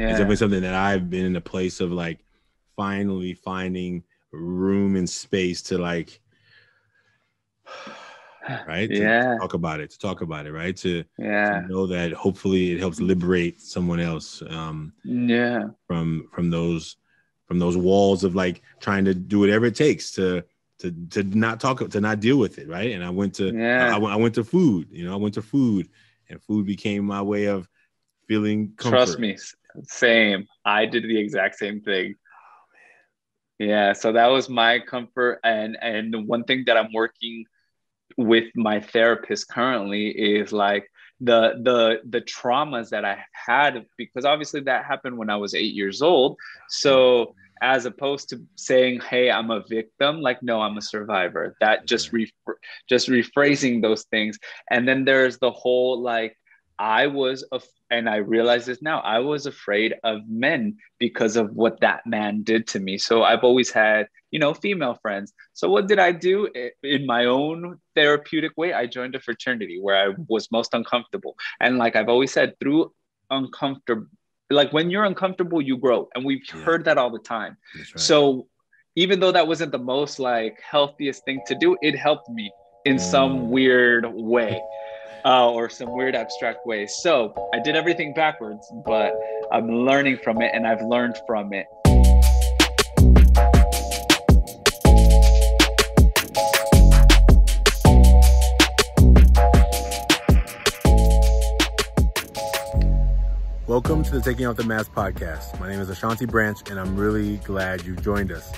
definitely something that I've been in a place of like finally finding room and space to like, right? To talk about it, right? To know that hopefully it helps liberate someone else from those walls of like trying to do whatever it takes to not talk, to not deal with it, right? And I went to I went to food, I went to food, and food became my way of feeling comfort. Trust me, same. I did the exact same thing. Oh, man. Yeah, so that was my comfort, and one thing that I'm working with my therapist currently is like the traumas that I had, because obviously that happened when I was 8 years old. So as opposed to saying, hey, I'm a victim, like, no, I'm a survivor. That just rephrasing those things. And then there's the whole like, and I realize this now, I was afraid of men because of what that man did to me. So I've always had, female friends. So what did I do? In my own therapeutic way, I joined a fraternity where I was most uncomfortable. And like I've always said, through uncomfortable, like when you're uncomfortable, you grow. And we've heard that all the time. Right. So even though that wasn't the most like healthiest thing to do, it helped me in some weird way. Or some weird abstract way. So I did everything backwards, but I'm learning from it, and I've learned from it. Welcome to the Taking Off the Mask podcast. My name is Ashanti Branch, and I'm really glad you joined us.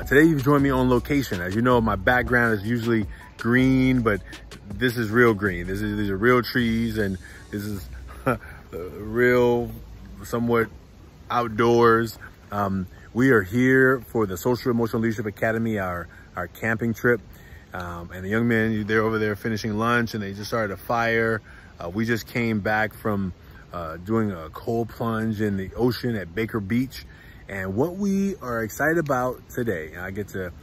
Today you've joined me on location. As you know, my background is usually green, but this is real green. These are real trees, and this is real, somewhat outdoors. We are here for the Social Emotional Leadership Academy, our camping trip. And the young men, they're over there finishing lunch, and they just started a fire. We just came back from doing a cold plunge in the ocean at Baker Beach. And what we are excited about today, and I get to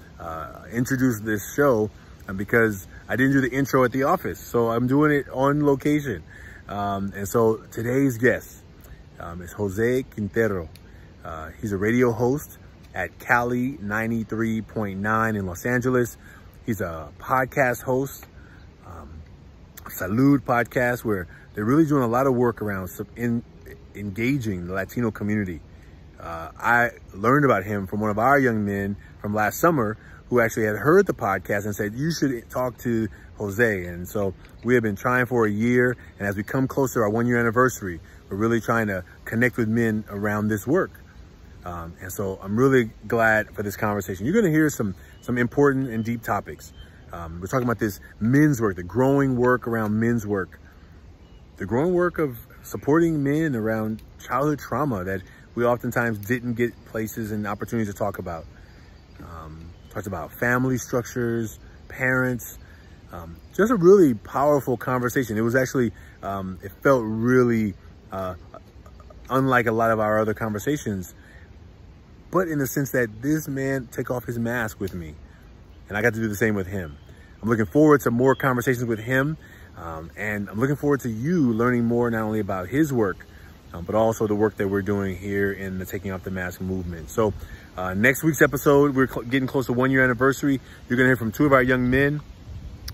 introduce this show because I didn't do the intro at the office, so I'm doing it on location. And so today's guest is José Quintero. He's a radio host at CALI 93.9 in Los Angeles. He's a podcast host, Salud podcast, where they're really doing a lot of work around engaging the Latino community. I learned about him from one of our young men from last summer who actually had heard the podcast and said, you should talk to Jose. And so we have been trying for a year. And as we come closer to our 1 year anniversary, we're really trying to connect with men around this work. And so I'm really glad for this conversation. You're going to hear some important and deep topics. We're talking about this men's work, the growing work around men's work, the growing work of supporting men around childhood trauma that we oftentimes didn't get places and opportunities to talk about. Talked about family structures, parents, just a really powerful conversation. It was actually, it felt really unlike a lot of our other conversations, but in the sense that this man took off his mask with me, and I got to do the same with him. I'm looking forward to more conversations with him, and I'm looking forward to you learning more not only about his work, but also the work that we're doing here in the Taking Off the Mask movement. So next week's episode, we're getting close to 1 year anniversary. You're gonna hear from two of our young men.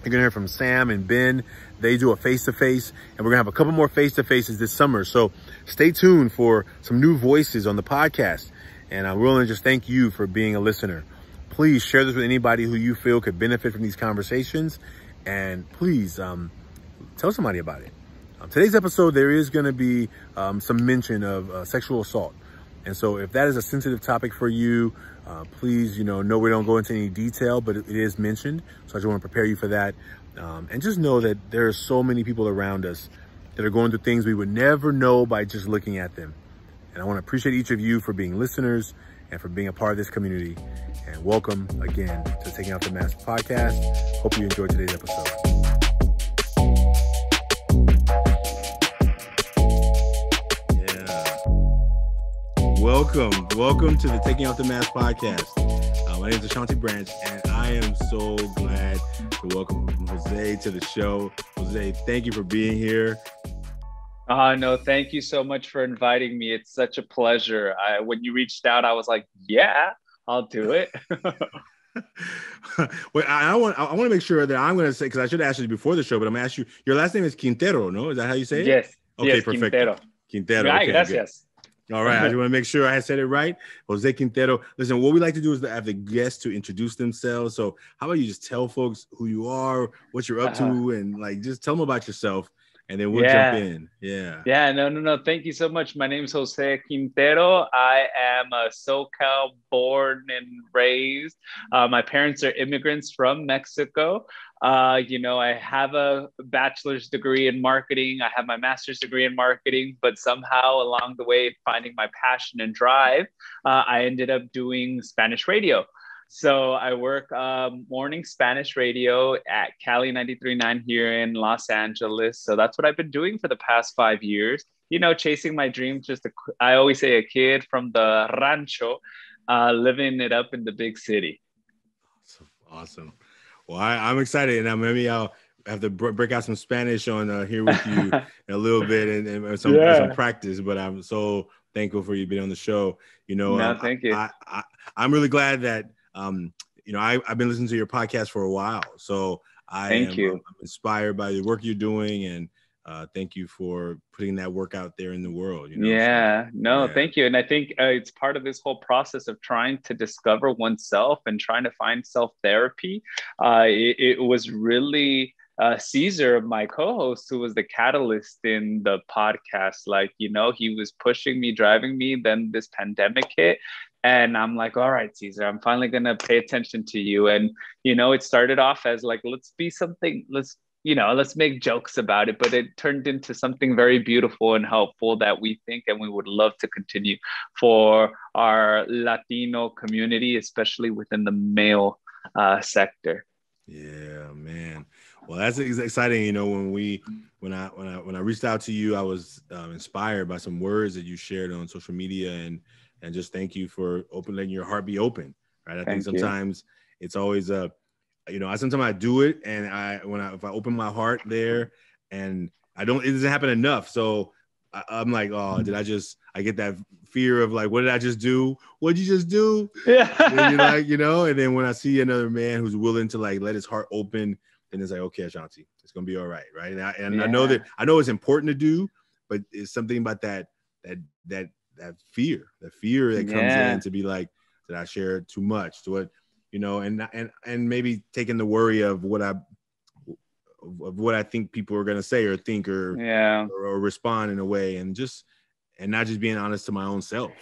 You're gonna hear from Sam and Ben. They do a face-to-face, and we're gonna have a couple more face-to-faces this summer. So stay tuned for some new voices on the podcast. And I really just thank you for being a listener. Please share this with anybody who you feel could benefit from these conversations. And please tell somebody about it. Today's episode, there is going to be some mention of sexual assault. And so if that is a sensitive topic for you, please, no, we don't go into any detail, but it is mentioned. So I just want to prepare you for that. And just know that there are so many people around us that are going through things we would never know by just looking at them. And I want to appreciate each of you for being listeners and for being a part of this community. And welcome again to Taking Off the Mask podcast. Hope you enjoyed today's episode. Welcome to the Taking Off the Mask podcast. My name is Ashanti Branch, and I am so glad to welcome Jose to the show. Jose, thank you for being here. No, thank you so much for inviting me. It's such a pleasure. When you reached out, I was like, yeah, I'll do it. Well, I want to make sure that I'm going to say, because I should ask you before the show, but I'm going to ask you, your last name is Quintero, no? Is that how you say it? Yes, Okay, yes, perfecto. Quintero. Quintero. Ay, Okay, good. gracias. All right. I just want to make sure I said it right. Jose Quintero. Listen, what we like to do is to have the guests to introduce themselves. So how about you just tell folks who you are, what you're up Uh, to, and like just tell them about yourself, and then we'll jump yeah. in. Yeah. Yeah, no, no, no. Thank you so much. My name is Jose Quintero. I am a SoCal born and raised. My parents are immigrants from Mexico. I have a bachelor's degree in marketing. I have my master's degree in marketing, but somehow along the way, finding my passion and drive, I ended up doing Spanish radio. So I work morning Spanish radio at CALI 93.9 here in Los Angeles. So that's what I've been doing for the past 5 years. Chasing my dreams. I always say a kid from the rancho, living it up in the big city. Awesome. Well, I'm excited, and maybe I'll have to break out some Spanish on here with you in a little bit, and some Yeah. practice. But I'm so thankful for you being on the show. No, thank you. I'm really glad that I've been listening to your podcast for a while, so Thank you. I'm inspired by the work you're doing, and thank you for putting that work out there in the world. Yeah, no, Yeah. thank you. And I think it's part of this whole process of trying to discover oneself and trying to find self therapy. It was really Caesar, my co host, who was the catalyst in the podcast. He was pushing me, driving me. Then this pandemic hit. And I'm like, all right, Caesar, I'm finally going to pay attention to you. And, it started off as like, let's be something, let's make jokes about it, but it turned into something very beautiful and helpful that we think and we would love to continue for our Latino community, especially within the male sector. Yeah, man. Well, that's exciting. When I reached out to you, I was inspired by some words that you shared on social media, and just thank you for letting your heart be open. Right. I think Thank you. sometimes it's always sometimes I do it, and if I open my heart there, and it doesn't happen enough. So I'm like, oh, I get that fear of like, what did I just do? What'd you just do? Yeah. And you're like, and then when I see another man who's willing to like let his heart open, then it's like, okay, Ashanti, it's gonna be all right, right? And I know it's important to do, but it's something about that fear, that comes in to be like, did I share too much? To what, and maybe taking the worry of what I think people are gonna say or think or respond in a way, and not just being honest to my own self,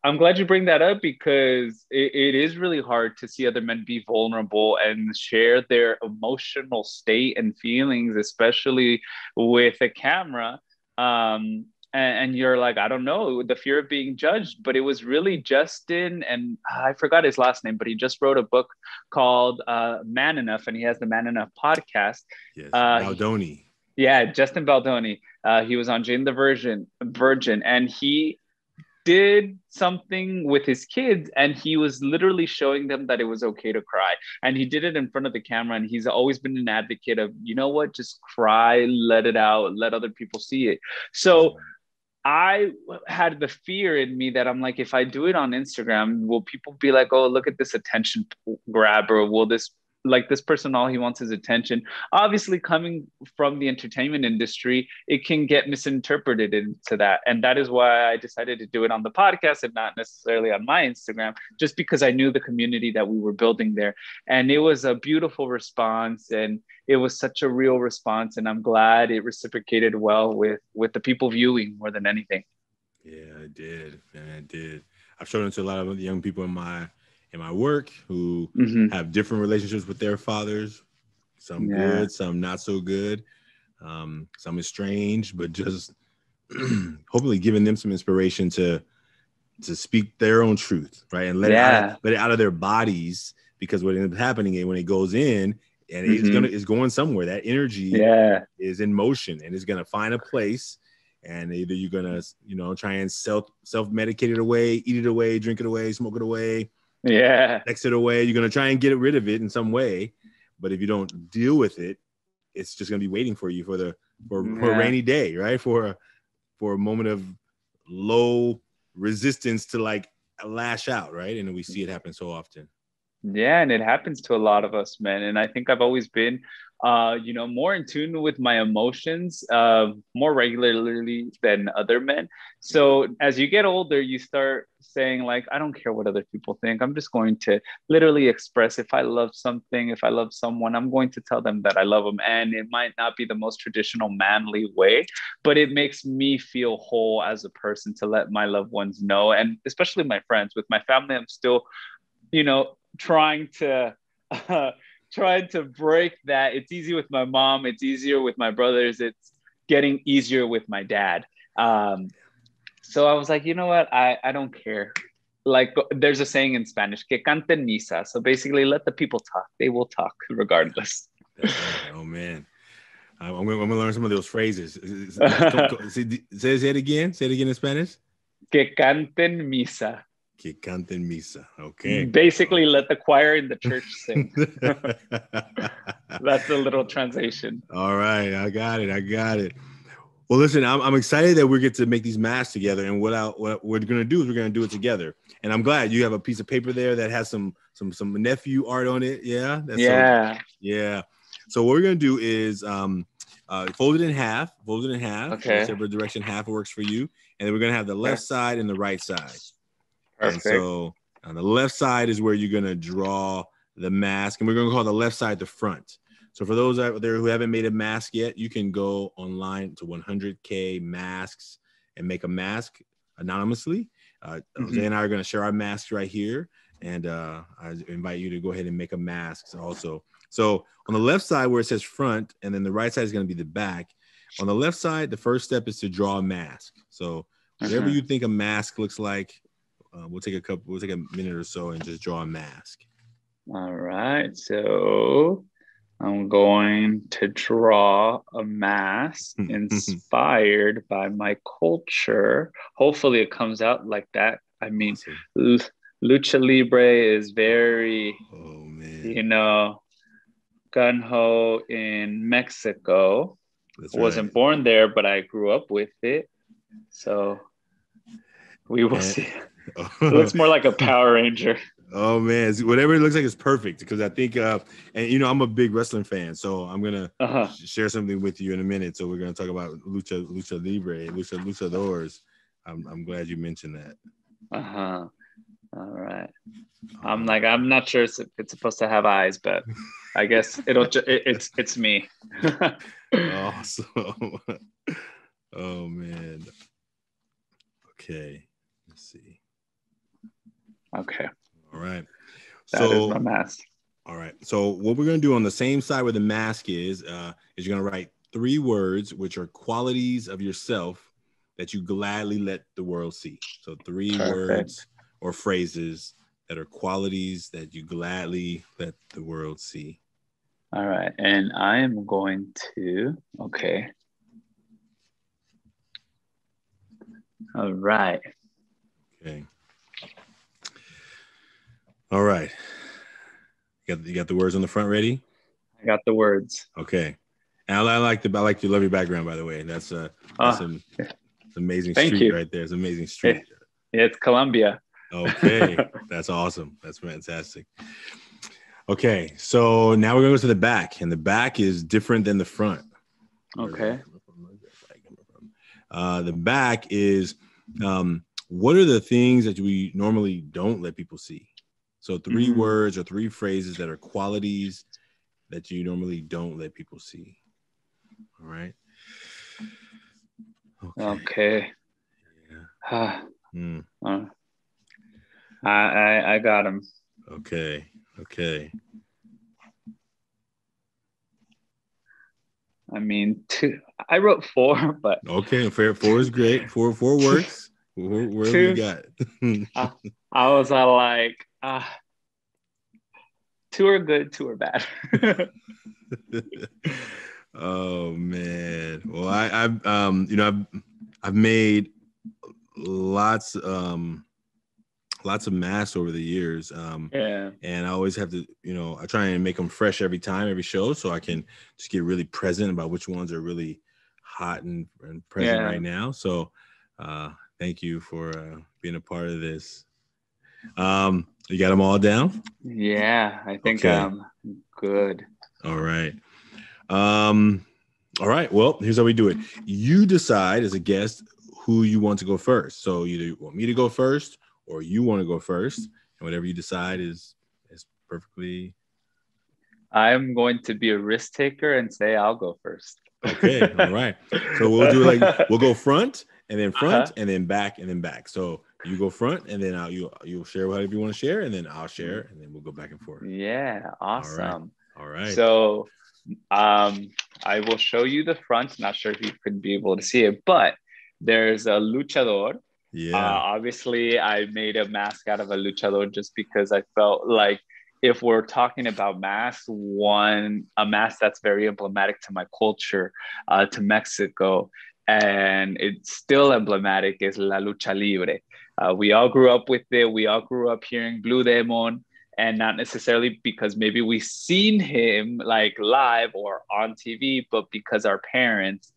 I'm glad you bring that up because it is really hard to see other men be vulnerable and share their emotional state and feelings, especially with a camera. And you're like, I don't know, the fear of being judged. But it was really Justin, and I forgot his last name, but he just wrote a book called Man Enough, and he has the Man Enough podcast. Yes, Baldoni. Yeah, Justin Baldoni. He was on Jane the Virgin, and he did something with his kids, and he was literally showing them that it was okay to cry. And he did it in front of the camera, and he's always been an advocate of, just cry, let it out, let other people see it. So I had the fear in me that I'm like, if I do it on Instagram, will people be like, oh, look at this attention grabber? Will this person, all he wants is attention? Obviously, coming from the entertainment industry, it can get misinterpreted into that. And that is why I decided to do it on the podcast and not necessarily on my Instagram, just because I knew the community that we were building there. And it was a beautiful response, and it was such a real response. And I'm glad it reciprocated well with the people viewing more than anything. Yeah, I did. Man, I did. I've shown it to a lot of young people in my work who have different relationships with their fathers, some good, some not so good, some estranged, but just hopefully giving them some inspiration to speak their own truth, right? And let it out of their bodies, because what ends up happening is when it goes in and it's going somewhere, that energy is in motion and it's gonna find a place. And either you're gonna, try and self-medicate it away, eat it away, drink it away, smoke it away, exit away. You're going to try and get rid of it in some way. But if you don't deal with it, it's just going to be waiting for you for a rainy day, right? For a moment of low resistance to like lash out, right? And we see it happen so often. Yeah, and it happens to a lot of us, man. And I think I've always been, more in tune with my emotions, more regularly than other men. So as you get older, you start saying like, I don't care what other people think. I'm just going to literally express if I love something, if I love someone, I'm going to tell them that I love them. And it might not be the most traditional manly way, but it makes me feel whole as a person to let my loved ones know. And especially my friends. With my family, I'm still, trying to break that. It's easy with my mom, it's easier with my brothers, it's getting easier with my dad. So I was like, you know what, I don't care. Like there's a saying in Spanish, que canten misa. So basically let the people talk, they will talk regardless. That's right. Oh man, I'm gonna learn some of those phrases. Say it again in Spanish. Que canten misa. Que canten misa. Okay. Basically, let the choir in the church sing. That's a little translation. All right, I got it. Well, listen, I'm excited that we get to make these masks together, and what we're gonna do is we're gonna do it together. And I'm glad you have a piece of paper there that has some nephew art on it. Yeah. Yeah. So what we're gonna do is fold it in half. Okay. Whichever direction half works for you, and then we're gonna have the left side and the right side. Perfect. And so on the left side is where you're going to draw the mask, and we're going to call the left side the front. So for those out there who haven't made a mask yet, you can go online to 100K masks and make a mask anonymously. Jose and I are going to share our masks right here, and I invite you to go ahead and make a mask also. So on the left side where it says front, and then the right side is going to be the back. On the left side, the first step is to draw a mask. So whatever you think a mask looks like, we'll take a minute or so and just draw a mask. All right. So I'm going to draw a mask inspired by my culture. Hopefully it comes out like that. I mean, awesome. Lucha Libre is very, gung-ho in Mexico. That's Wasn't born there, but I grew up with it. So we will see. It looks more like a Power Ranger. Oh man, whatever it looks like is perfect, because I think and I'm a big wrestling fan, so I'm gonna share something with you in a minute. So we're gonna talk about lucha libre, luchadors. I'm glad you mentioned that. All right. I'm not sure if it's supposed to have eyes, but I guess it's me. Awesome. Oh man. Okay. Let's see. Okay. All right. That is my mask. All right. So what we're going to do on the same side where the mask is you're going to write 3 words, which are qualities of yourself that you gladly let the world see. So 3 words or phrases that are qualities that you gladly let the world see. All right. And I am going to, okay. All right. Okay. All right. You got the words on the front ready? I got the words. Okay. And I like you. Love your background, by the way. That's an amazing street right there. It's an amazing street. It's Colombia. Okay. That's awesome. That's fantastic. Okay. So now we're going to go to the back, and the back is different than the front. Okay. The back is what are the things that we normally don't let people see? So 3 words or 3 phrases that are qualities that you normally don't let people see. All right. Okay. Yeah. I got him. Okay. I mean, 2. I wrote 4, but okay, fair. 4 is great. 4 works. Where we got? I was like, 2 are good, 2 are bad. Oh man. Well, I've made lots lots of masks over the years. Yeah. And I always have to, I try and make them fresh every time, every show, so I can just get really present about which ones are really hot and present right now. So thank you for being a part of this. You got them all down? Yeah, I think I'm good. All right. All right. Well, here's how we do it. You decide as a guest who you want to go first. So either you want me to go first or you want to go first. And whatever you decide is perfectly. I'm going to be a risk taker and say I'll go first. Okay. All right. So we'll do like, we'll go front and then front and then back and then back. So you go front and then you'll share whatever you want to share and then I'll share and then we'll go back and forth. Yeah. Awesome. All right. So I will show you the front. Not sure if you could be able to see it, but there's a luchador. Yeah. Obviously, I made a mask out of a luchador just because I felt like if we're talking about masks, a mask that's very emblematic to my culture, to Mexico, and it's still emblematic is La Lucha Libre. We all grew up with it. We all grew up hearing Blue Demon. And not necessarily because maybe we've seen him like live or on TV, but because our parents,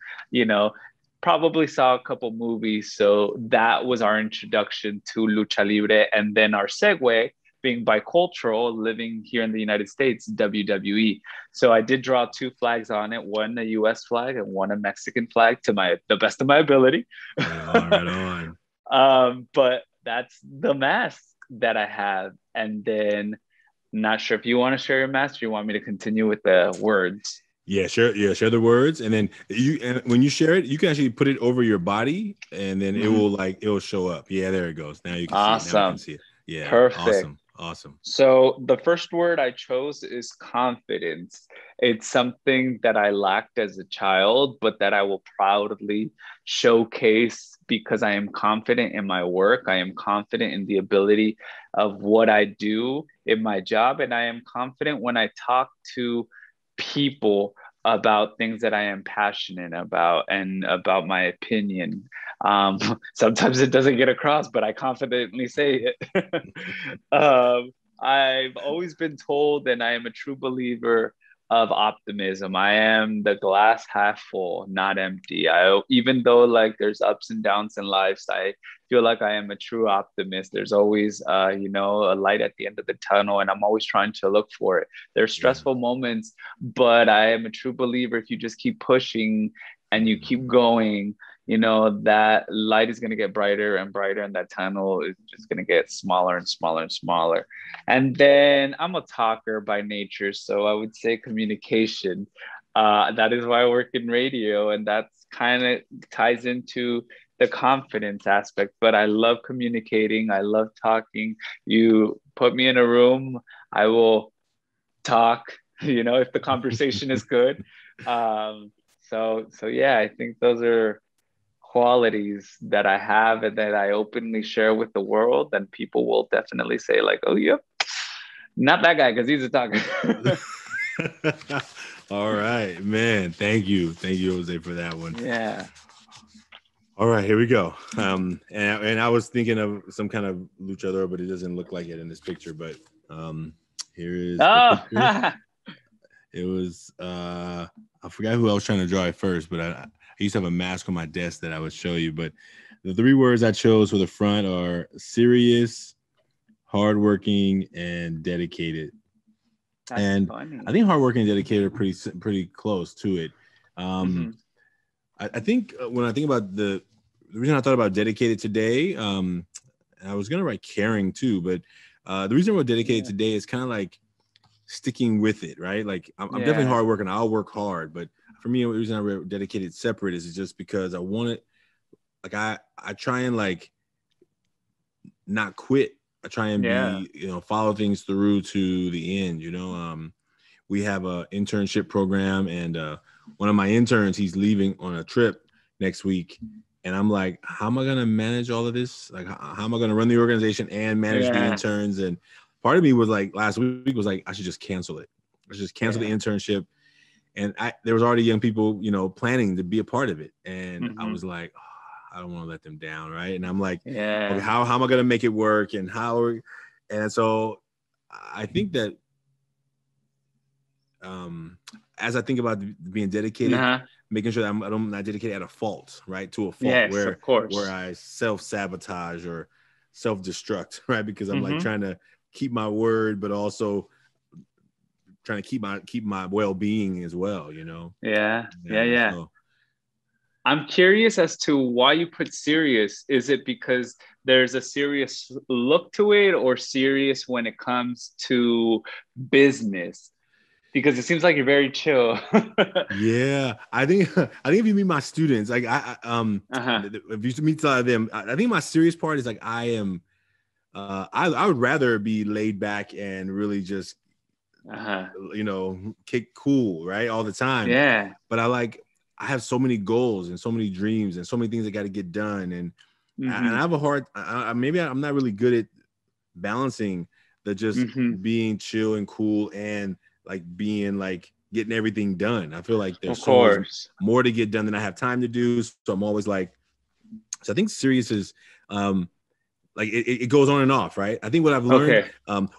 probably saw a couple movies. So that was our introduction to Lucha Libre. And then our segue being bicultural, living here in the United States, WWE. So I did draw 2 flags on it, one a US flag and one a Mexican flag to the best of my ability. Right on. But that's the mask that I have. And then not sure if you want to share your mask or you want me to continue with the words. Yeah, sure. Yeah, share the words. And then when you share it, you can actually put it over your body and then it will show up. Yeah, there it goes. Now you can see it. Now you can see it. Yeah. Perfect. Awesome. So the first word I chose is confidence. It's something that I lacked as a child, but that I will proudly showcase because I am confident in my work. I am confident in the ability of what I do in my job. And I am confident when I talk to people about things that I am passionate about and about my opinion. Sometimes it doesn't get across, but I confidently say it. I've always been told, and I am a true believer of optimism. I am the glass half full, not empty. Even though like there's ups and downs in life, I feel like I am a true optimist. There's always, a light at the end of the tunnel, and I'm always trying to look for it. There's stressful moments, but I am a true believer. If you just keep pushing and you keep going, that light is going to get brighter and brighter, and that tunnel is just going to get smaller and smaller and smaller. And then I'm a talker by nature, so I would say communication. That is why I work in radio, and that's kind of ties into the confidence aspect. But I love communicating. I love talking. You put me in a room, I will talk, if the conversation is good. So yeah, I think those are qualities that I have and that I openly share with the world, and people will definitely say like, oh, yep, not that guy because he's a talker. All right, man. Thank you, Jose, for that one. Yeah. All right, here we go. And I was thinking of some kind of luchador, but it doesn't look like it in this picture. But here is the picture. It was I forgot who I was trying to draw at first, but I used to have a mask on my desk that I would show you. But the 3 words I chose for the front are serious, hardworking, and dedicated. That's funny. I think hardworking and dedicated are pretty close to it. I think when I think about the reason I thought about dedicated today, I was gonna write caring too, but the reason I wrote dedicated today is kind of like sticking with it, right? Like I'm definitely hardworking. I'll work hard, but for me, the reason I wrote dedicated separate is just because I want it. Like I try and like not quit. I try and be, follow things through to the end. We have a internship program, and one of my interns, he's leaving on a trip next week. And I'm like, how am I going to manage all of this? Like, how am I going to run the organization and manage the interns? And part of me was like, last week was like, I should just cancel it. I should just cancel the internship. And there was already young people, planning to be a part of it. And I was like, I don't want to let them down, right? And I'm like, Yeah. okay, how am I going to make it work? And and so I think that as I think about being dedicated, making sure that I'm not dedicated at a fault, right? To a fault Yes, of course. where I self-sabotage or self-destruct, right? Because I'm like trying to keep my word, but also trying to keep my well-being as well, you know? Yeah. So. I'm curious as to why you put serious. Is it because there's a serious look to it, or serious when it comes to business? Because it seems like you're very chill. Yeah, I think if you meet my students, like if you meet them, I think my serious part is like I am. I would rather be laid back and really just, kick cool, right, all the time. Yeah. But I have so many goals and so many dreams and so many things I got to get done, and I have a hard. Maybe I'm not really good at balancing the just being chill and cool and like being like getting everything done. I feel like there's so much more to get done than I have time to do. So I'm always like, so I think serious is like it goes on and off, right? I think what I've learned,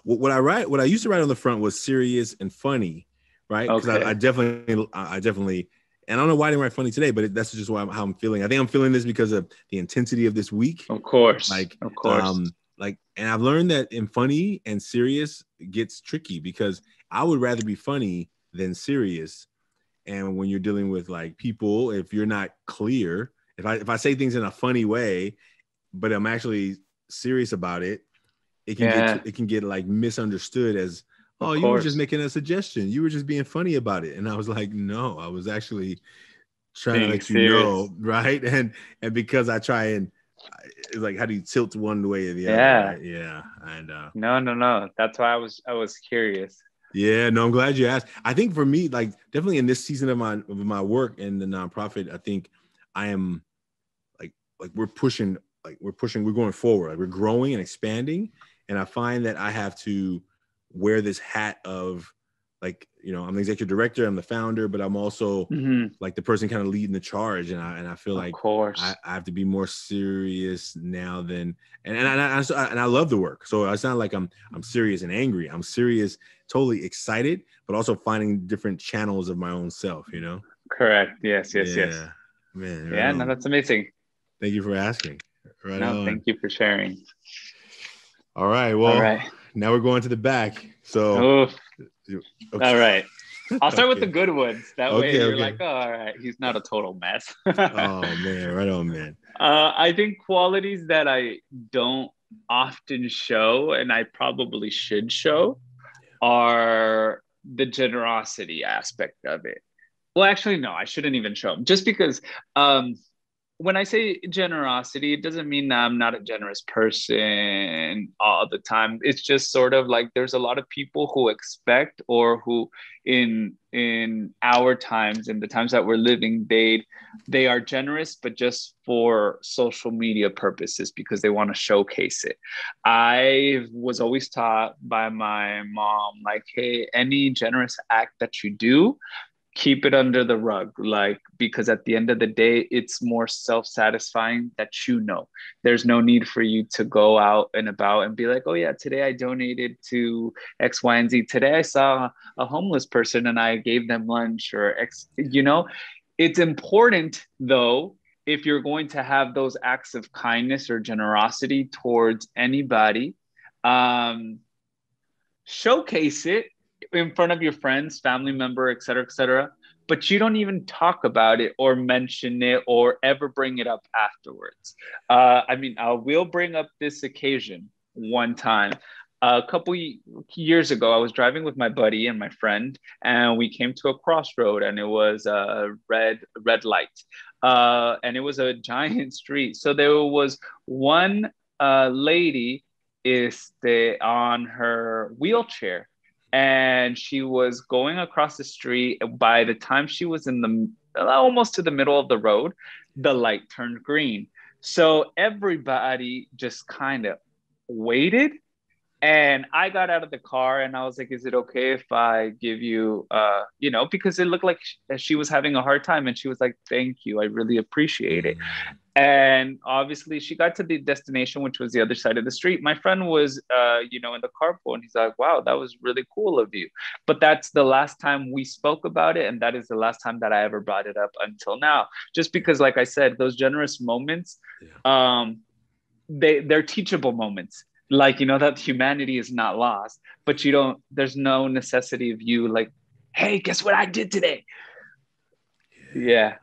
what I used to write on the front was serious and funny, right? Because I definitely, and I don't know why I didn't write funny today, but that's just how I'm feeling. I think I'm feeling this because of the intensity of this week. Of course. And I've learned that in funny and serious gets tricky because I would rather be funny than serious. And when you're dealing with like people, if you're not clear, if I say things in a funny way, but I'm actually serious about it, it can get like misunderstood as, oh, you were just making a suggestion. You were just being funny about it. And I was like, no, I was actually trying to let you know, right? And because I try and it's like, how do you tilt one way or the other? Right? Yeah. And no. That's why I was curious. Yeah, no, I'm glad you asked. I think for me, like definitely in this season of my work in the nonprofit, I think I am like we're going forward. Like we're growing and expanding. And I find that I have to wear this hat of like, I'm the executive director, I'm the founder, but I'm also like the person kind of leading the charge. And I feel like I have to be more serious now than, and I love the work. So it's not like I'm serious and angry. I'm serious, totally excited, but also finding different channels of my own self, Correct. Yes. Man. Yeah, no, that's amazing. Thank you for asking. Right on. Thank you for sharing. All right. Well, now we're going to the back. So, okay. All right. I'll start with the good ones. That way you're like, oh, all right, he's not a total mess. Oh, man. Right on, man. I think qualities that I don't often show, and I probably should show, are the generosity aspect of it. Well, actually, no, I shouldn't even show them. Just because when I say generosity, it doesn't mean that I'm not a generous person all the time. It's just sort of like there's a lot of people who expect, or who in our times, in the times that we're living, they are generous, but just for social media purposes because they want to showcase it. I was always taught by my mom, like, hey, any generous act that you do, keep it under the rug, like, because at the end of the day, it's more self-satisfying that there's no need for you to go out and about and be like, oh yeah, today I donated to X, Y, and Z. Today I saw a homeless person and I gave them lunch, or X, It's important though, if you're going to have those acts of kindness or generosity towards anybody, showcase it in front of your friends, family member, et cetera, but you don't even talk about it or mention it or ever bring it up afterwards. I will bring up this occasion one time. A couple years ago, I was driving with my buddy and my friend, and we came to a crossroad, and it was a red light, and it was a giant street. So there was one lady on her wheelchair, and she was going across the street. By the time she was almost to the middle of the road, the light turned green. So everybody just kind of waited And I got out of the car and I was like, is it okay if I give you, you know, because it looked like she was having a hard time. And she was like, thank you. I really appreciate it. And obviously she got to the destination, which was the other side of the street. My friend was, you know, in the carpool, and he's like, wow, that was really cool of you. But that's the last time we spoke about it. And that is the last time that I ever brought it up until now. Just because, like I said, those generous moments, they're teachable moments. Like, you know, that humanity is not lost, but there's no necessity of you like, hey, guess what I did today? Yeah.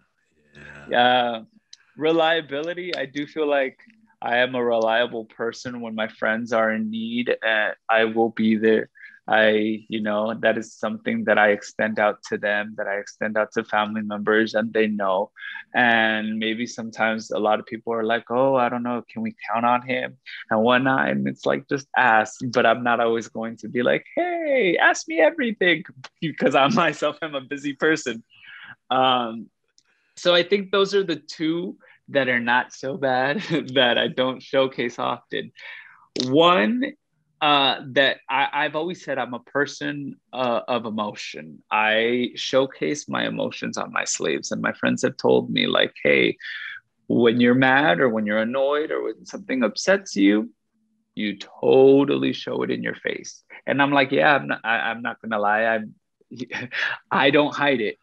Reliability. I do feel like I am a reliable person. When my friends are in need, I will be there. You know, that is something that I extend out to them, that I extend out to family members, and they know. And maybe sometimes a lot of people are like, oh, I don't know, can we count on him and whatnot? And it's like, just ask. But I'm not always going to be like, hey, ask me everything, because I myself am a busy person. So I think those are the two that are not so bad that I don't showcase often. One, that I've always said, I'm a person of emotion. I showcase my emotions on my sleeves. And my friends have told me, like, hey, when you're mad or when you're annoyed or when something upsets you, you totally show it in your face. And I'm like, yeah, I'm not gonna lie. I don't hide it.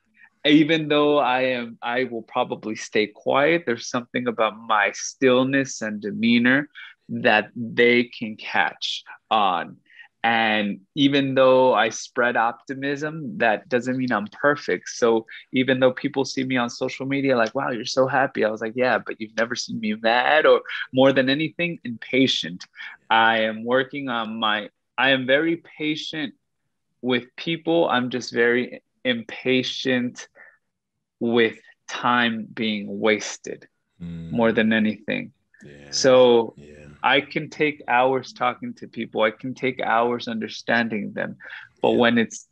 Even though I will probably stay quiet, there's something about my stillness and demeanor that they can catch on. And even though I spread optimism, that doesn't mean I'm perfect. So even though people see me on social media like, wow, you're so happy, I was like, yeah, but you've never seen me mad, or more than anything, impatient. I am working on I am very patient with people. I'm just very impatient with time being wasted more than anything. So I can take hours talking to people. I can take hours understanding them. But when it's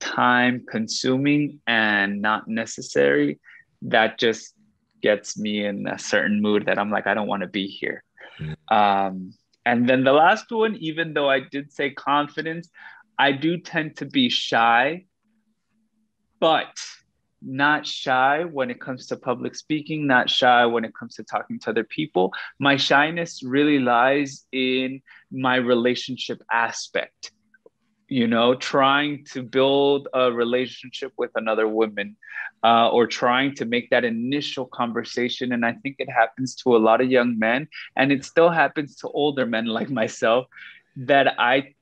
time consuming and not necessary, that just gets me in a certain mood that I'm like, I don't want to be here. And then the last one, even though I did say confidence, I do tend to be shy, but not shy when it comes to public speaking, not shy when it comes to talking to other people. My shyness really lies in my relationship aspect, you know, trying to build a relationship with another woman, or trying to make that initial conversation. And I think it happens to a lot of young men, and it still happens to older men like myself, that I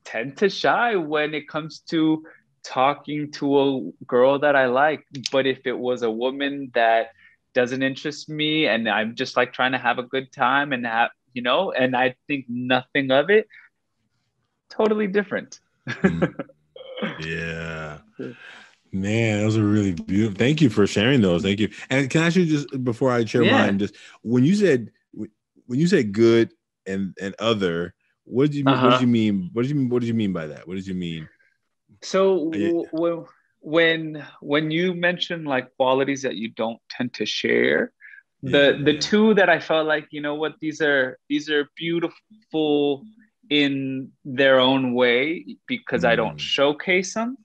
tend to shy when it comes to talking to a girl that I like. But if it was a woman that doesn't interest me and I'm just like trying to have a good time and have, you know, and I think nothing of it, totally different. Yeah. Man, those are really beautiful. Thank you for sharing those. Thank you. And can I actually just, before I share mine, just when you said good and other, what did you mean? What did you mean? What did you mean by that? What did you mean? So when you mention like qualities that you don't tend to share, the two that I felt like, you know what, these are beautiful in their own way because I don't showcase them.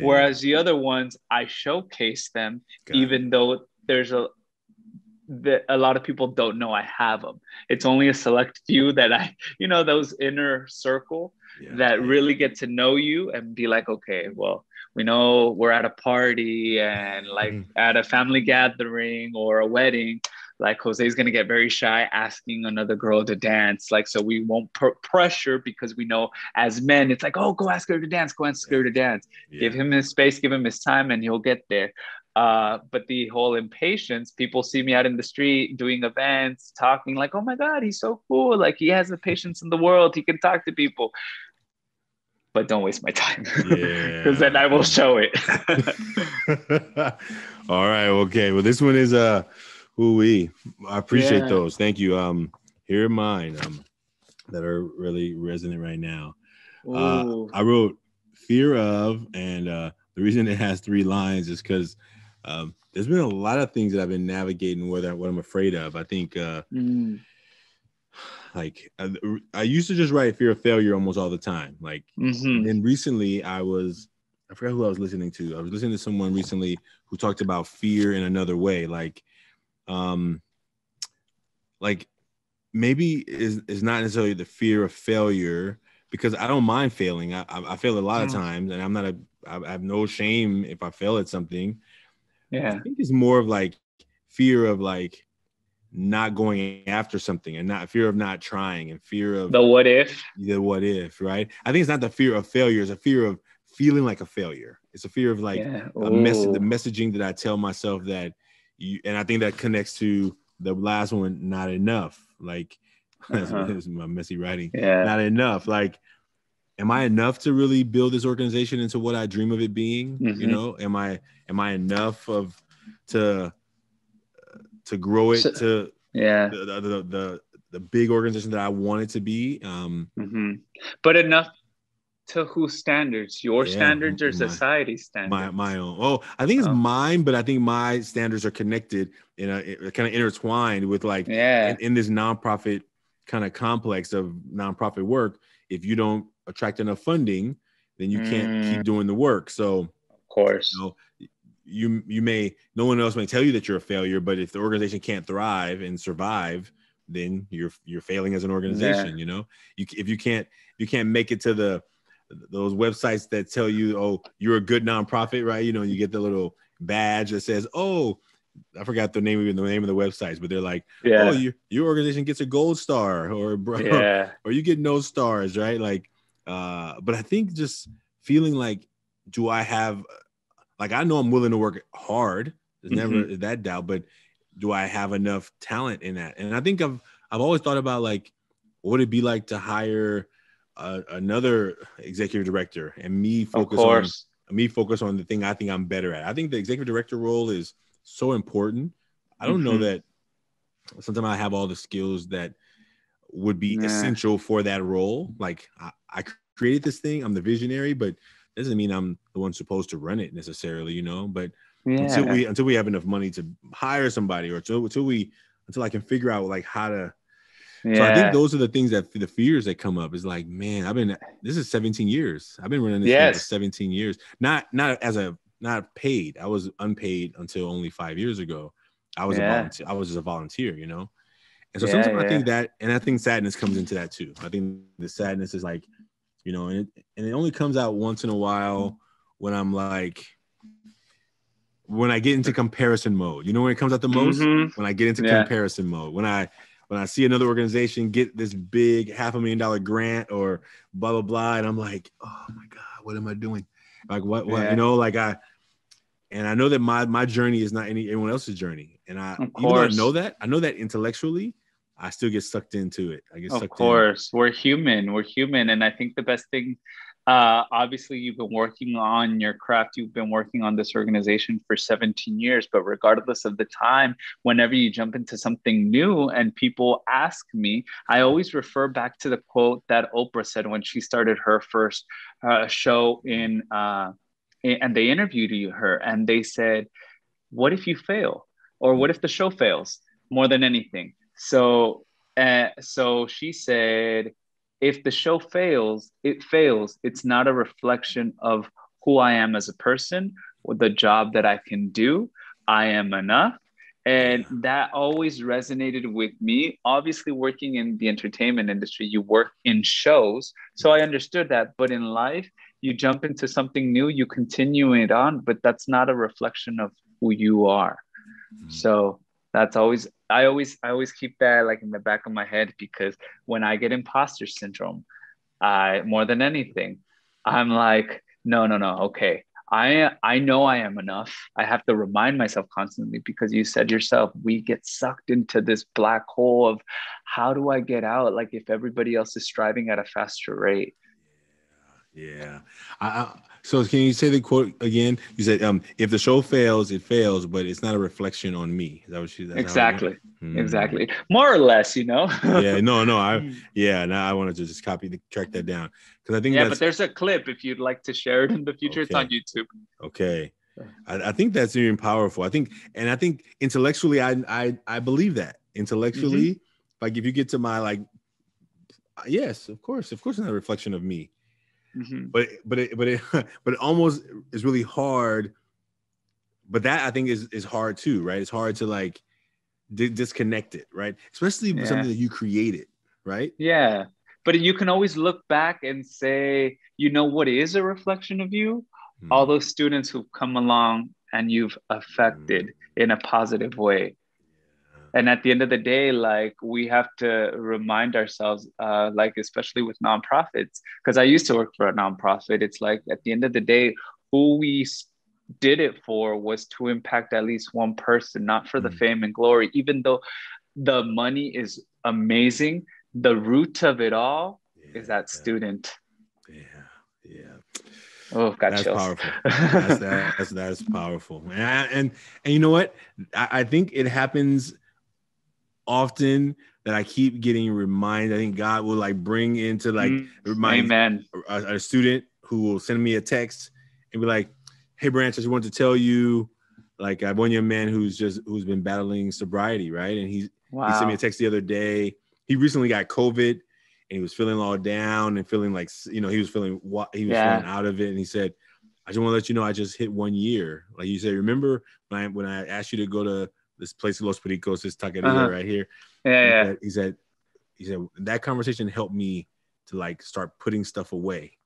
Whereas the other ones, I showcase them, even though there's a lot of people don't know I have them. It's only a select few that you know, those inner circle that really get to know you and be like, okay, well, we know we're at a party and like at a family gathering or a wedding, like Jose's going to get very shy asking another girl to dance. Like, so we won't pressure, because we know as men, it's like, oh, go ask her to dance, go ask her to dance. Give him his space, give him his time, and he'll get there. But the whole impatience, people see me out in the street doing events, talking like, oh my God, he's so cool. Like, he has the patience in the world. He can talk to people. But don't waste my time, because then I will show it. All right. Okay. Well, this one is I appreciate those. Thank you. Here are mine that are really resonant right now. I wrote fear of, and the reason it has 3 lines is because there's been a lot of things that I've been navigating what I'm afraid of. I think like I used to just write fear of failure almost all the time. Like, and then recently I forgot who I was listening to. I was listening to someone recently who talked about fear in another way. Like maybe is not necessarily the fear of failure, because I don't mind failing. I fail a lot of times, and I have no shame if I fail at something. Yeah. I think it's more of like fear of like not going after something, and not fear of not trying, and fear of the what if, right? I think it's not the fear of failure. It's a fear of feeling like a failure. It's a fear of like the messaging that I tell myself that and I think that connects to the last one, not enough. Like, that's my messy writing. Not enough. Like, am I enough to really build this organization into what I dream of it being? You know, am I enough to grow it to the big organization that I want it to be? But enough to whose standards? Your standards or society's standards? My own. Oh, I think it's mine, but I think my standards are connected kind of intertwined with like in this nonprofit kind of complex of nonprofit work. If you don't attract enough funding, then you can't keep doing the work. So of course, you may, no one else may tell you that you're a failure, but if the organization can't thrive and survive, then you're failing as an organization. You know, if you can't make it to those websites that tell you, oh, you're a good nonprofit, right? You know, you get the little badge that says, oh, I forgot the name of the websites, but they're like, oh, your organization gets a gold star, or or you get no stars, right? Like, but I think just feeling like, do I have, like, I know I'm willing to work hard. There's never that doubt, but do I have enough talent in that? And I think I've always thought about like, what would it be like to hire another executive director and me focus on the thing I think I'm better at. I think the executive director role is so important. I don't know that sometimes I have all the skills that would be essential for that role. Like I created this thing, I'm the visionary, but doesn't mean I'm the one supposed to run it necessarily, you know. But until we have enough money to hire somebody, or until I can figure out like how to. So I think those are the things that the fears that come up is like, man, this is 17 years. I've been running this thing for 17 years. Not paid. I was unpaid until only 5 years ago. I was a volunteer. I was just a volunteer, you know? And so sometimes I think that, and I think sadness comes into that too. I think the sadness is like, you know, and it only comes out once in a while when I'm like, when I get into comparison mode. You know when it comes out the most? When I get into comparison mode. When I see another organization get this big $500,000 grant or blah, blah, blah. And I'm like, oh my God, what am I doing? Like what, you know, like and I know that my journey is not anyone else's journey. And even though I know that intellectually, I still get sucked into it. Of course, we're human. And I think the best thing, obviously you've been working on your craft. You've been working on this organization for 17 years, but regardless of the time, whenever you jump into something new and people ask me, I always refer back to the quote that Oprah said when she started her first show and they interviewed her and they said, what if you fail? Or what if the show fails more than anything? So she said, if the show fails, it fails. It's not a reflection of who I am as a person or the job that I can do. I am enough. And that always resonated with me. Obviously, working in the entertainment industry, you work in shows. So I understood that. But in life, you jump into something new, you continue it on, but that's not a reflection of who you are. So that's always, I always keep that like in the back of my head, because when I get imposter syndrome, more than anything, I'm like, no. Okay. I know I am enough. I have to remind myself constantly, because you said yourself, we get sucked into this black hole of how do I get out? Like if everybody else is striving at a faster rate. Yeah. So can you say the quote again? You said, if the show fails, it fails, but it's not a reflection on me. Is that what you said? Exactly. Exactly. More or less, you know? Yeah, no. Now I wanted to just track that down. Because I think but there's a clip if you'd like to share it in the future. It's on YouTube. Okay. I think that's even powerful. I think intellectually, I believe that. Intellectually, like if you get to my like Yes, of course, it's not a reflection of me. Mm-hmm. But it almost is really hard. But that I think is hard too, right? It's hard to like disconnect it, right? Especially with something Yeah. that you created, right? Yeah. But you can always look back and say, you know what is a reflection of you? All Hmm. those students who've come along and you've affected in a positive way. And at the end of the day, like we have to remind ourselves, like especially with nonprofits, because I used to work for a nonprofit. It's like at the end of the day, who we did it for was to impact at least one person, not for the Hmm. fame and glory. Even though the money is amazing, the root of it all is that Yeah, student. yeah, yeah. Oh, got That's chills. powerful. That's powerful. And you know what? I think it happens often that I keep getting reminded. I think God will like bring into like remind Amen. a student who will send me a text and be like, "Hey, Branch, I just wanted to tell you, like, I have one young man who's been battling sobriety, right? And he sent me a Wow. text the other day. He recently got COVID, and he was feeling all down and feeling like he was feeling Yeah. out of it. And he said, I just want to let you know I just hit 1 year. Like you said, remember when I asked you to go to this place in Los Pericos, this taqueria Uh-huh. right here? Yeah, He yeah. said, he said, he said that conversation helped me to like start putting stuff away,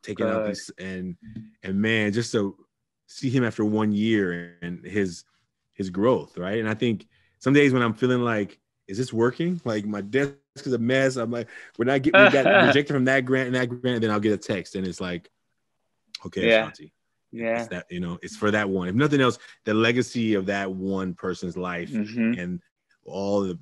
taking out Good. these and man, just to see him after 1 year and his growth, right? And I think some days when I'm feeling like, is this working? Like my desk is a mess. I'm like, we got rejected from that grant and that grant, and then I'll get a text and it's like, okay, Yeah. Ashanti, it's Yeah. that, it's for that one. If nothing else, the legacy of that one person's life Mm-hmm. and all the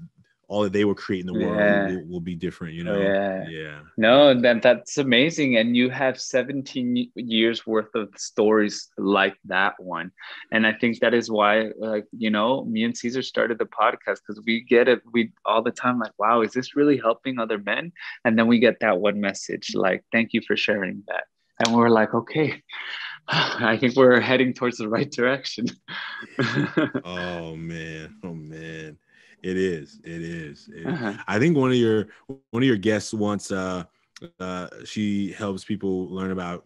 all that they will create in the world Yeah. will be different, Oh, yeah. Yeah, yeah. No, that's amazing. And you have 17 years worth of stories like that one. And I think that is why, like, me and Caesar started the podcast because we get it. We all the time, like, wow, is this really helping other men? And then we get that one message, like, thank you for sharing that. And we're like, okay, I think we're heading towards the right direction. Oh man, oh man, it is, it is. Uh-huh. I think one of your guests once she helps people learn about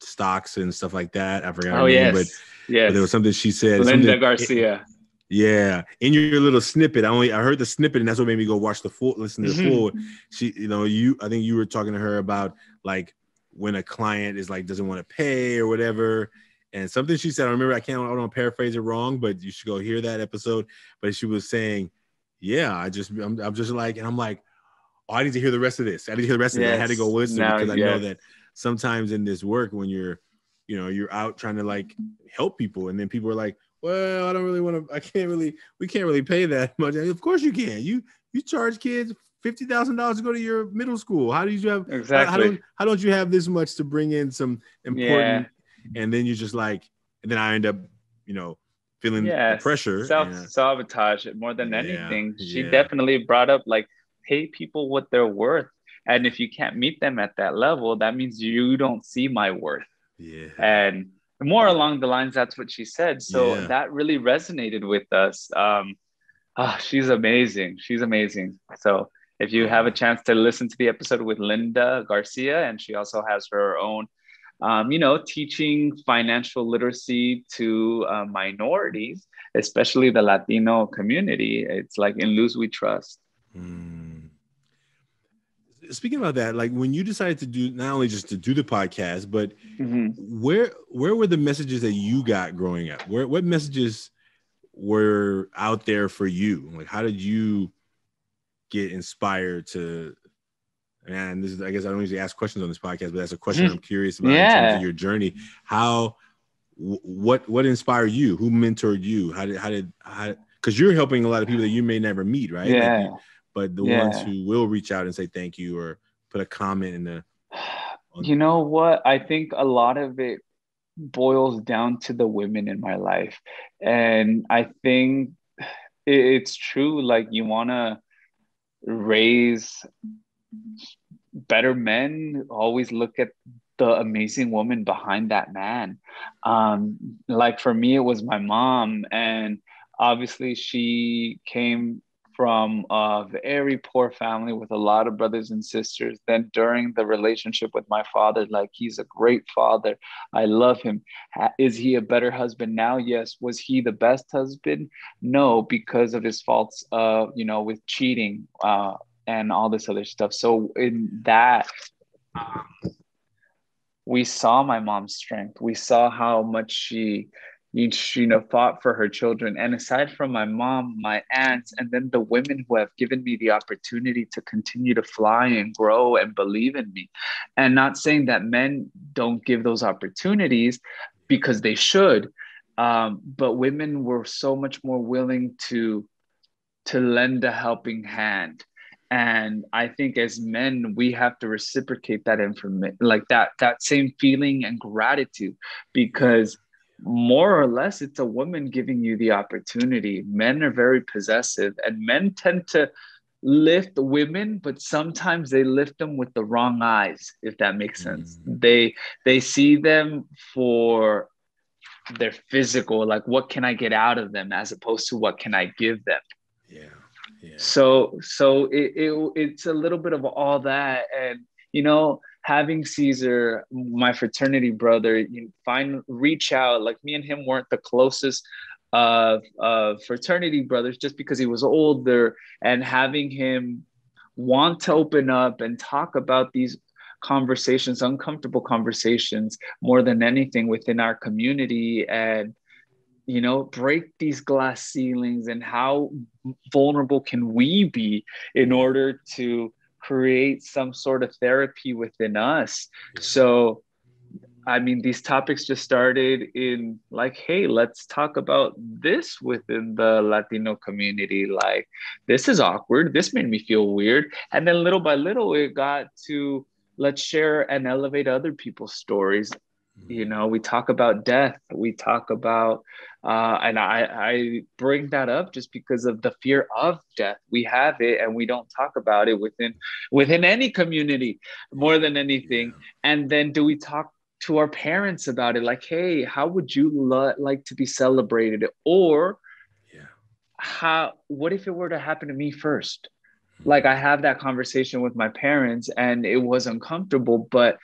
stocks and stuff like that. I forgot her Oh, name, but yes. there was Yes. something she said, Linda Garcia. yeah, in your little snippet. I heard the snippet, and that's what made me go listen to the full. She, I think you were talking to her about like when a client is like doesn't want to pay or whatever, and something she said. I remember. I don't paraphrase it wrong, but you should go hear that episode. But she was saying, "Yeah, I'm just like," and I'm like, "Oh, I need to hear the rest of this. I need to hear the rest of it. I had to go Yes. listen Now, because I know yes. that sometimes in this work when you're out trying to like help people, and then people are like." Well, I don't really want to. We can't really pay that much. Of course you can. You charge kids $50,000 to go to your middle school. How do you have? Exactly. How don't you have this much to bring in some Yeah. important? And then you just like, and then I end up, feeling the Yes. pressure. And Self-sabotage more than yeah, anything. She yeah, definitely brought up like pay people what they're worth. And if you can't meet them at that level, that means you don't see my worth. yeah, And more along the lines, that's what she said. So yeah. that really resonated with us. She's amazing. She's amazing. So if you have a Oh, chance to listen to the episode with Linda Garcia, and she also has her own, teaching financial literacy to minorities, especially the Latino community. It's like in Lose We Trust. mm. Speaking about that, like when you decided to do not only just to do the podcast, but Mm-hmm. where were the messages that you got growing up? What messages were out there for you? Like, how did you get inspired to? And this is, I guess, I don't usually ask questions on this podcast, but that's a question I'm curious about in terms of Yeah, your journey. How, what inspired you? Who mentored you? Because you're helping a lot of people that you may never meet, right? Like you, yeah, but the ones yeah. who will reach out and say thank you or put a comment in the. On, You know what? I think a lot of it boils down to the women in my life. And I think it's true. Like, you want to raise better men, always look at the amazing woman behind that man. Like, for me, it was my mom. And obviously, she came from a very poor family with a lot of brothers and sisters. Then during the relationship with my father, like, he's a great father. I love him. Is he a better husband now? Yes. Was he the best husband? No, because of his faults, with cheating and all this other stuff. So in that, we saw my mom's strength. We saw how much she fought for her children. And aside from my mom, my aunts, and then the women who have given me the opportunity to continue to fly and grow and believe in me. And not saying that men don't give those opportunities, because they should. But women were so much more willing to lend a helping hand. And I think as men, we have to reciprocate that information, like that same feeling and gratitude, because more or less it's a woman giving you the opportunity. Men are very possessive, and men tend to lift women, but sometimes they lift them with the wrong eyes, if that makes sense. They see them for their physical, like, what can I get out of them, as opposed to what can I give them. Yeah. Yeah. So it's a little bit of all that. And, having Caesar, my fraternity brother, reach out. Like, me and him weren't the closest of fraternity brothers, just because he was older, and having him want to open up and talk about these conversations, uncomfortable conversations, more than anything within our community, and break these glass ceilings, and how vulnerable can we be in order to create some sort of therapy within us. So, I mean, these topics just started in like, hey, let's talk about this within the Latino community. Like, this is awkward. This made me feel weird. And then little by little, it got to, let's share and elevate other people's stories. We talk about death. We talk about, and I bring that up just because of the fear of death. We have it, and we don't talk about it within any community, more than anything. And then, do we talk to our parents about it? Like, hey, how would you like to be celebrated? Or what if it were to happen to me first? Like, I have that conversation with my parents, and it was uncomfortable, but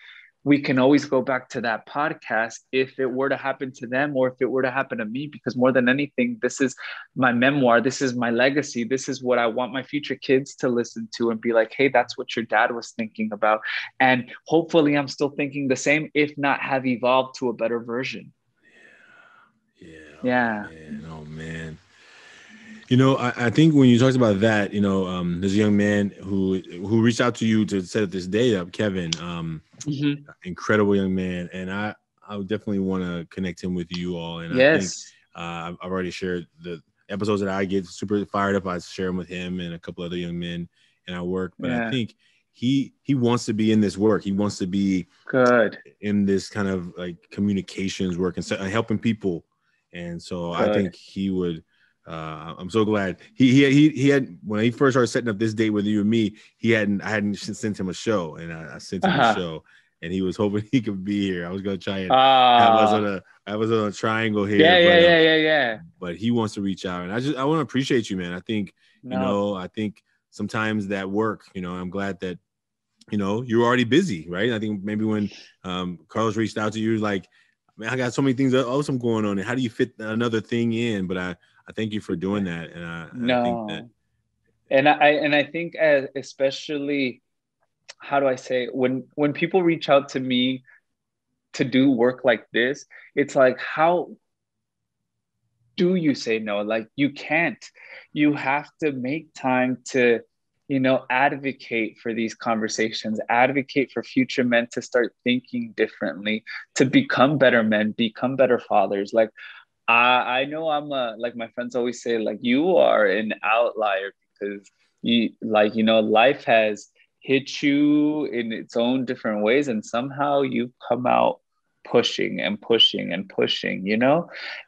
we can always go back to that podcast if it were to happen to them, or if it were to happen to me, because more than anything, this is my memoir. This is my legacy. This is what I want my future kids to listen to and be like, hey, that's what your dad was thinking about. And hopefully I'm still thinking the same, if not have evolved to a better version. Yeah. Oh man. I think when you talked about that, there's a young man who reached out to you to set this day up, Kevin. Incredible young man, and I would definitely want to connect him with you all. And I think I've already shared the episodes that I get super fired up. I share them with him and a couple other young men in our work. But I think he wants to be in this work. He wants to be good in this kind of like communications work and helping people. And so I think he would. I'm so glad he had, when he first started setting up this date with you and me, I hadn't sent him a show, and I sent him a show, and he was hoping he could be here. I was gonna try and I was on a triangle here. Yeah. But he wants to reach out, and I want to appreciate you, man. I think I think sometimes that work. I'm glad that you're already busy, right? I think maybe when Carlos reached out to you, like, man, I got so many things awesome going on, and how do you fit another thing in? But I thank you for doing that, and I think that, and I think especially, how do I say, when people reach out to me to do work like this, it's like, how do you say no? Like, you can't. You have to make time to advocate for these conversations, advocate for future men to start thinking differently, to become better men, become better fathers. Like, I know like my friends always say, like, you are an outlier, because life has hit you in its own different ways, and somehow you've come out pushing and pushing and pushing,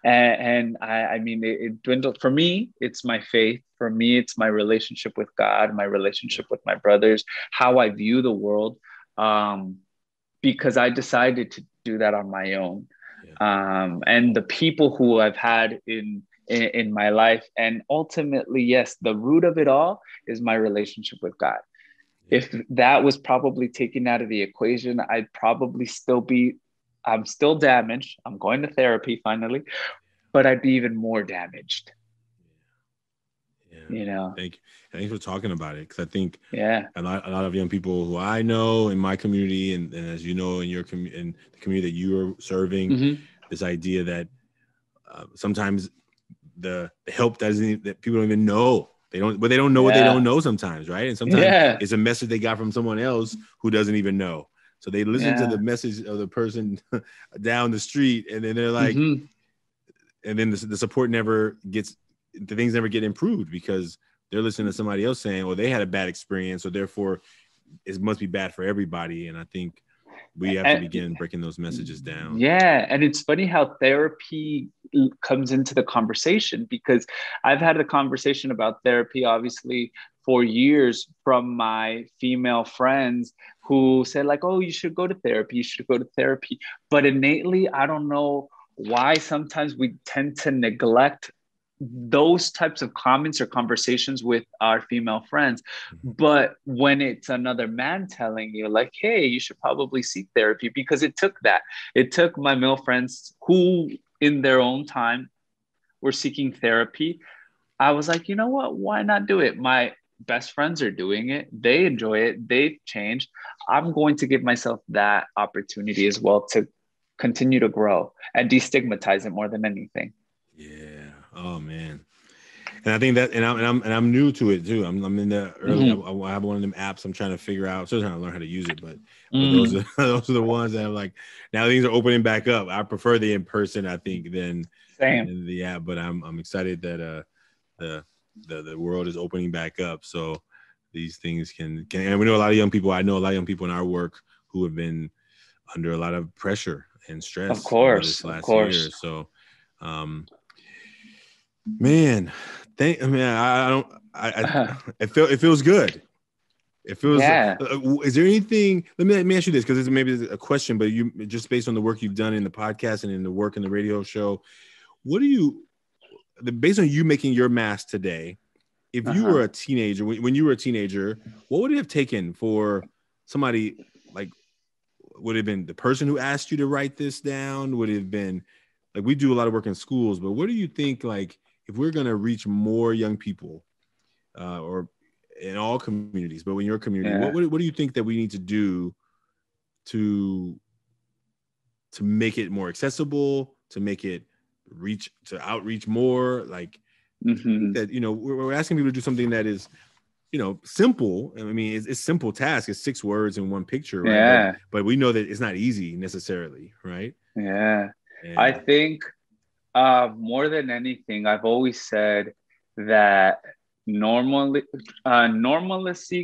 and I mean, it dwindled. For me, it's my faith. For me, it's my relationship with God, my relationship with my brothers, how I view the world, because I decided to do that on my own. And the people who I've had in in my life. And ultimately, yes, the root of it all is my relationship with God. If that was probably taken out of the equation, I'd probably I'm still damaged. I'm going to therapy finally, but I'd be even more damaged. Yeah. Thank you. Thanks for talking about it. Because I think a lot of young people who I know in my community, and as you know in your in the community that you are serving, this idea that sometimes the help that people don't even know. They don't know what they don't know sometimes, right? And sometimes it's a message they got from someone else who doesn't even know. So they listen to the message of the person down the street, and then they're like, and then the support never gets, the things never get improved because they're listening to somebody else saying, well, they had a bad experience, so therefore it must be bad for everybody. And I think we have to begin breaking those messages down. Yeah. And it's funny how therapy comes into the conversation, because I've had a conversation about therapy, obviously, for years from my female friends who said like, oh, you should go to therapy. You should go to therapy. But innately, I don't know why sometimes we tend to neglect those types of comments or conversations with our female friends. But when it's another man telling you like, hey, you should probably seek therapy, because it took my male friends who in their own time were seeking therapy. I was like, you know what, why not do it? My best friends are doing it, they enjoy it, they've changed. I'm going to give myself that opportunity as well to continue to grow and destigmatize it more than anything. Oh man. And I think that, and I'm new to it too. I'm in the early. I have one of them apps. I'm trying to figure out. Still trying to learn how to use it, but those are the ones that I'm like. Now things are opening back up. I prefer the in person, I think, than the app. But I'm excited that the world is opening back up. So these things can. And we know a lot of young people. I know a lot of young people in our work who have been under a lot of pressure and stress. Of course, this last year. So. Man, it feels good. It feels. Is there anything? Let me ask you this, because maybe a question, but you just based on the work you've done in the podcast and in the work in the radio show, what do you, based on you making your mask today, if you were a teenager, when you were a teenager, what would it have taken for somebody like? Would it have been the person who asked you to write this down? Would it have been like, we do a lot of work in schools, but what do you think like? If we're going to reach more young people or in all communities, but in your community, what do you think that we need to do to make it more accessible, to make it outreach more? Like that, we're asking people to do something that is, simple. I mean, it's simple task. It's 6 words and 1 picture, right? But we know that it's not easy necessarily, right? I think more than anything, I've always said that normalcy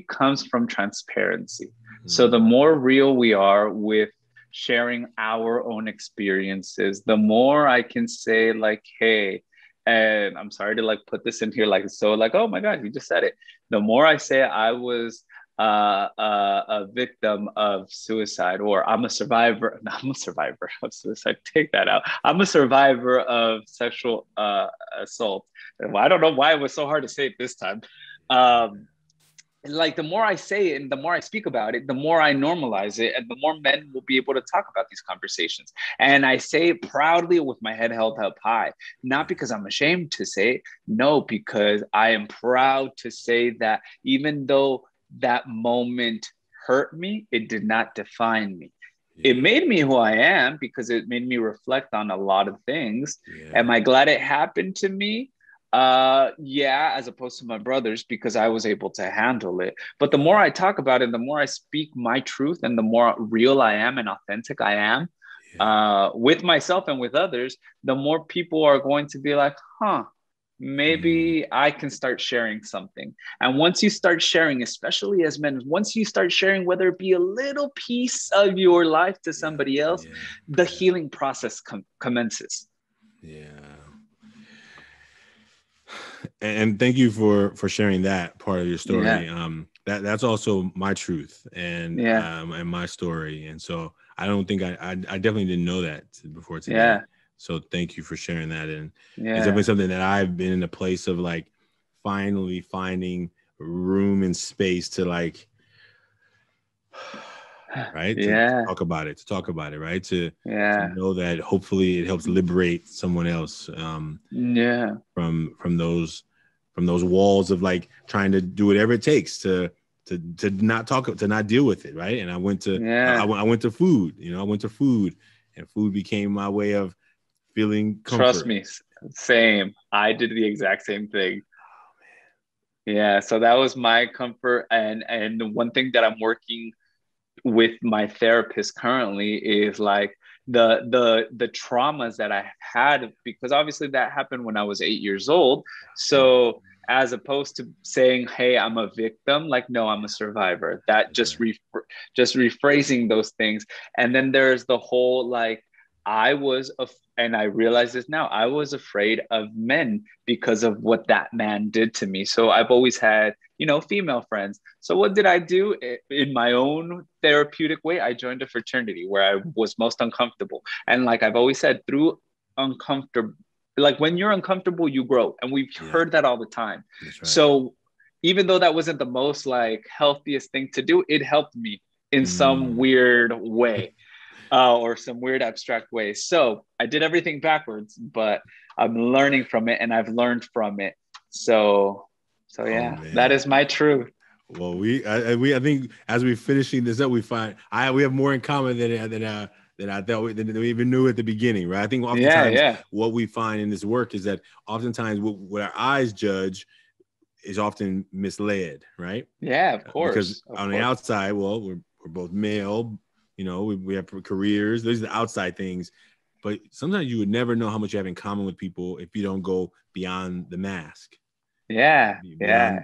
comes from transparency. So the more real we are with sharing our own experiences, the more I can say like, hey, and I'm sorry to like put this in here like, so like, oh my God, you just said it. The more I say I was a victim of suicide, or I'm a survivor. No, I'm a survivor of suicide. Take that out. I'm a survivor of sexual assault. I don't know why it was so hard to say it this time. Like the more I say it and the more I speak about it, the more I normalize it, and the more men will be able to talk about these conversations. And I say it proudly with my head held up high, not because I'm ashamed to say it. No, because I am proud to say that even though that moment hurt me, it did not define me. It made me who I am, because it made me reflect on a lot of things. Am I glad it happened to me? As opposed to my brothers, because I was able to handle it. But the more I talk about it, the more I speak my truth, and the more real I am and authentic I am with myself and with others, the more people are going to be like, maybe I can start sharing something. And once you start sharing, especially as men, once you start sharing, whether it be a little piece of your life to somebody else, the healing process commences. And thank you for sharing that part of your story. That's also my truth and my story. And so I don't think I definitely didn't know that before today. So thank you for sharing that. And Yeah. it's definitely something that I've been in a place of like finally finding room and space to like, right. Yeah. To talk about it, right. To Yeah. know that hopefully it helps liberate someone else Yeah. from those walls of like trying to do whatever it takes to not talk, to not deal with it. Right. And I went to, Yeah. I went to food, and food became my way of feeling comfort. Trust me. Same. I did the exact same thing. Yeah. So that was my comfort. And one thing that I'm working with my therapist currently is like the traumas that I had, because obviously that happened when I was 8 years old. So as opposed to saying, hey, I'm a victim, like, no, I'm a survivor. That just just rephrasing those things. And then there's the whole like, and I realize this now, I was afraid of men because of what that man did to me. So I've always had, female friends. So what did I do? In my own therapeutic way, I joined a fraternity where I was most uncomfortable. And like I've always said, through uncomfortable, like when you're uncomfortable, you grow. And we've heard that all the time. Right. So even though that wasn't the most like healthiest thing to do, it helped me in some weird way. Or some weird abstract way. So I did everything backwards, but I'm learning from it, and I've learned from it. So yeah, that is my truth. Well, I think as we're finishing this up, we find we have more in common than I thought than we even knew at the beginning, right? I think oftentimes what we find in this work is that oftentimes what our eyes judge is often misled, right? Yeah, of course. Because on the outside, well, we're both male. We have careers. Those are the outside things. But sometimes you would never know how much you have in common with people if you don't go beyond the mask. Yeah.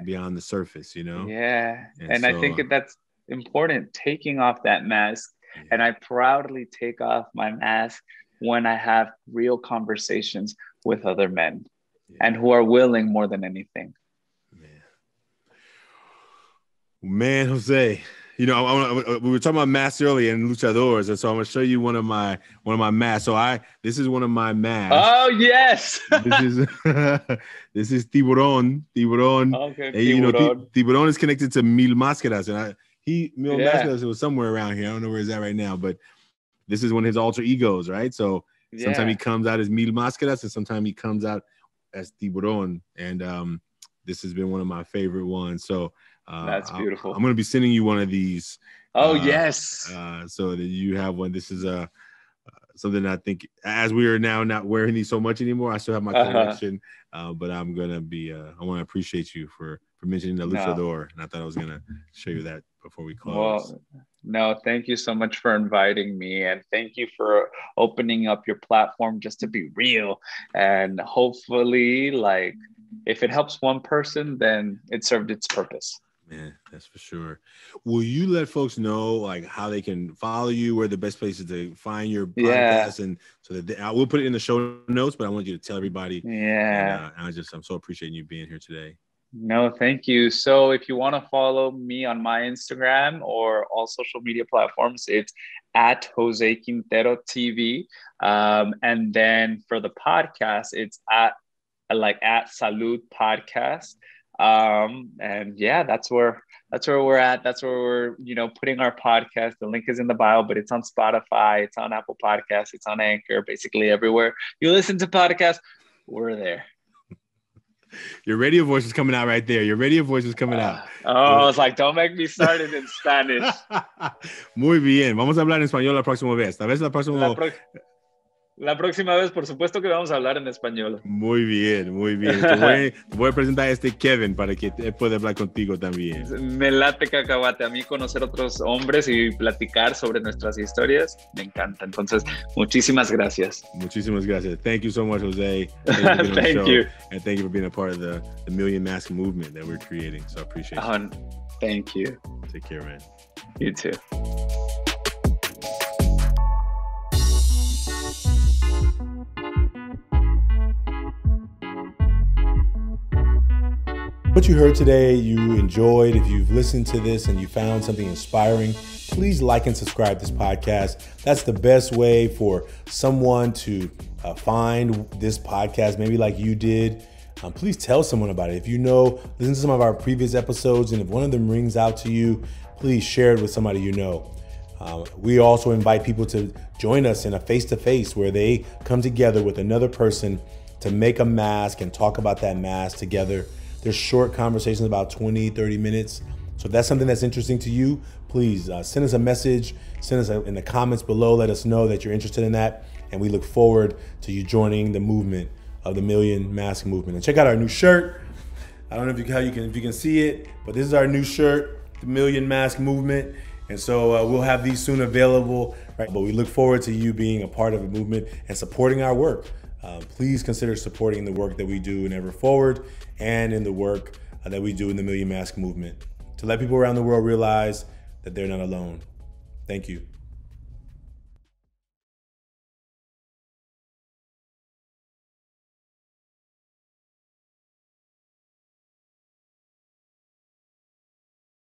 Beyond the surface, Yeah. And so, I think that's important, taking off that mask. Yeah. And I proudly take off my mask when I have real conversations with other men and who are willing more than anything. Man, Jose. We were talking about masks earlier and luchadores, and so I'm gonna show you one of my masks. So this is one of my masks. Oh yes. This is Tiburon. Okay. And, Tiburon is connected to Mil Máscaras, and Mil Máscaras was somewhere around here. I don't know where he's at right now, but this is one of his alter egos, right? So sometimes he comes out as Mil Máscaras, and sometimes he comes out as Tiburon, and this has been one of my favorite ones. So. That's beautiful. I'm going to be sending you one of these. Oh, yes. So that you have one. This is something I think, as we are now not wearing these so much anymore, I still have my collection. But I'm going to be, I want to appreciate you for mentioning the luchador. And I thought I was going to show you that before we close. Well, no, thank you so much for inviting me. And thank you for opening up your platform just to be real. And hopefully, like, if it helps one person, then it served its purpose. Man, that's for sure. Will you let folks know like how they can follow you, where the best places to find your podcast, and so that I will put it in the show notes, but I want you to tell everybody. Yeah. And I'm so appreciating you being here today. No, thank you. So if you want to follow me on my Instagram or all social media platforms, it's at José Quintero TV. And then for the podcast, it's at Salud Podcast. And yeah, that's where we're at. That's where we're, putting our podcast. The link is in the bio, but it's on Spotify, it's on Apple Podcasts, it's on Anchor, basically everywhere you listen to podcasts, we're there. Your radio voice is coming out right there. Your radio voice is coming out. I was like, don't make me start it in Spanish. Muy bien. Vamos a hablar en español la próxima vez. Tal vez la próxima La próxima vez, por supuesto que vamos a hablar en español. Muy bien, muy bien. Voy a presentar a Kevin para que pueda hablar contigo también. Me late, cacahuate. A mí conocer otros hombres y platicar sobre nuestras historias me encanta. Entonces, muchísimas gracias. Muchísimas gracias. Thank you so much, Jose. Thank you. And thank you for being a part of the Million Mask movement that we're creating. So I appreciate it. Thank you. Take care, man. You too. What you heard today, you enjoyed. If you've listened to this and you found something inspiring, please like and subscribe to this podcast. That's the best way for someone to find this podcast, maybe like you did. Please tell someone about it. If you know, listen to some of our previous episodes, and if one of them rings out to you, please share it with somebody you know. We also invite people to join us in a face-to-face where they come together with another person to make a mask and talk about that mask together. There's short conversations, about 20, 30 minutes. So if that's something that's interesting to you, please send us a message, send us in the comments below, let us know that you're interested in that. And we look forward to you joining the movement of the Million Mask Movement. And check out our new shirt. I don't know if you can see it, but this is our new shirt, the Million Mask Movement. And so we'll have these soon available, right? But we look forward to you being a part of a movement and supporting our work. Please consider supporting the work that we do in Ever Forward and in the work that we do in the Million Mask Movement to let people around the world realize that they're not alone. Thank you.